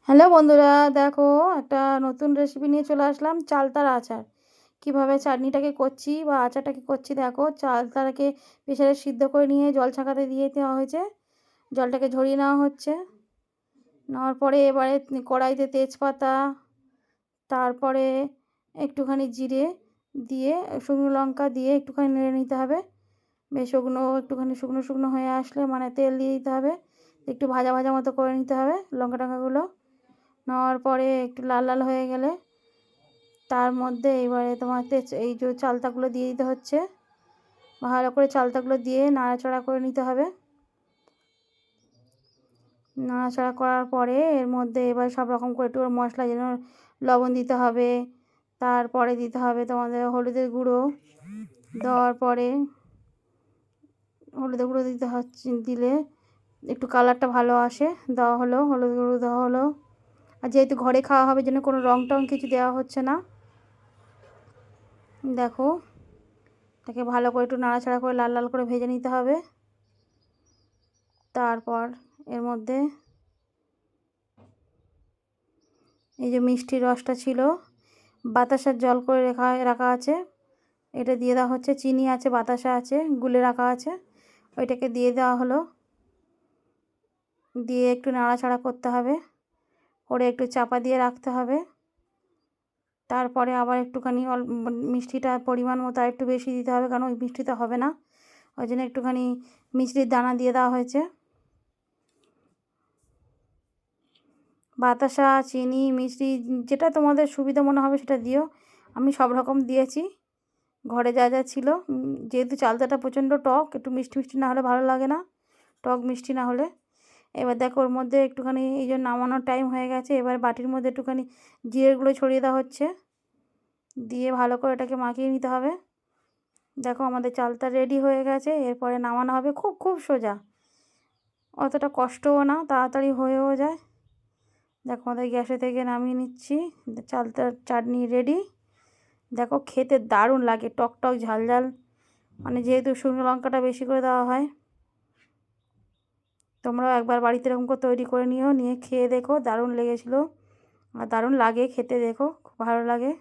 Hello বন্ধুরা, দেখো একটা নতুন রেসিপি নিয়ে চলে আসলাম, চালতার আচার। কিভাবে চাটনিটাকে করছি বা আচারটাকে করছি দেখো। চালতাটাকে প্রেসারে সিদ্ধ করে নিয়ে জল ছাকাতে দিয়ে দেওয়া হয়েছে। জলটাকে ঝরিয়ে নেওয়া হচ্ছে। নেওয়ার পরে এবারে কড়াইতে তেজপাতা, তারপরে একটুখানি জিরে দিয়ে, শুকনো লঙ্কা দিয়ে একটুখানি নেড়ে নিতে হবে। বেশ একটুখানি শুকনো শুকনো হয়ে আসলে মানে তেল দিয়ে দিতে হবে। একটু ভাজা ভাজা মতো করে নিতে হবে লঙ্কা টঙ্কাগুলো। নেওয়ার পরে একটু লাল লাল হয়ে গেলে তার মধ্যে এবারে তোমার এই যে চালতাগুলো দিয়ে দিতে হচ্ছে। ভালো করে চালতাগুলো দিয়ে নাড়াচাড়া করে নিতে হবে। নাড়াচাড়া করার পরে এর মধ্যে এবার সব রকম করে একটু মশলা, যেন লবণ দিতে হবে, তারপরে দিতে হবে তোমাদের হলুদের গুঁড়ো। দেওয়ার পরে হলুদের গুঁড়ো দিতে হচ্ছে, দিলে একটু কালারটা ভালো আসে। দেওয়া হলো, হলুদ গুঁড়ো দেওয়া হলো। আর যেহেতু ঘরে খাওয়া হবে, যেন কোনো রং টং কিছু দেওয়া হচ্ছে না। দেখো, তাকে ভালো করে একটু নাড়াচাড়া করে লাল লাল করে ভেজে নিতে হবে। তারপর এর মধ্যে এই যে মিষ্টির রসটা ছিল, বাতাসার জল করে রাখা আছে, এটা দিয়ে দেওয়া হচ্ছে। চিনি আছে, বাতাসা আছে, গুলে রাখা আছে, ওইটাকে দিয়ে দেওয়া হলো। দিয়ে একটু নাড়াচাড়া করতে হবে, করে একটু চাপা দিয়ে রাখতে হবে। তারপরে আবার একটুখানি মিষ্টিটা পরিমাণ মতো আর একটু বেশি দিতে হবে, কারণ ওই মিষ্টিটা হবে না, ওই জন্য একটুখানি মিষ্টির দানা দিয়ে দেওয়া হয়েছে। বাতাসা, চিনি, মিষ্টি যেটা তোমাদের সুবিধা মনে হবে সেটা দিও। আমি সব রকম দিয়েছি, ঘরে যা যা ছিল। যেহেতু চালতাটা প্রচণ্ড টক, একটু মিষ্টি মিষ্টি না হলে ভালো লাগে না, টক মিষ্টি না হলে। এবার দেখো ওর মধ্যে একটুখানি, এই জন্য নামানোর টাইম হয়ে গেছে, এবার বাটির মধ্যে একটুখানি জিরের গুঁড়ো ছড়িয়ে দেওয়া হচ্ছে। দিয়ে ভালো করে এটাকে মাখিয়ে নিতে হবে। দেখো আমাদের চালতা রেডি হয়ে গেছে। এরপরে নামানো হবে। খুব খুব সোজা, অতটা কষ্টও না, তাড়াতাড়ি হয়েও যায়। দেখো আমাদের গ্যাসে থেকে নামিয়ে নিচ্ছি, চালতার চাটনি রেডি। দেখো খেতে দারুণ লাগে, টক টক ঝাল ঝাল, মানে যেহেতু শুকনো লঙ্কাটা বেশি করে দেওয়া হয়। তোমরাও একবার বাড়িতে এরকম করে তৈরি করে নিয়ে খেয়ে দেখো, দারুণ লেগেছিলো আর দারুণ লাগে খেতে। দেখো খুব ভালো লাগে।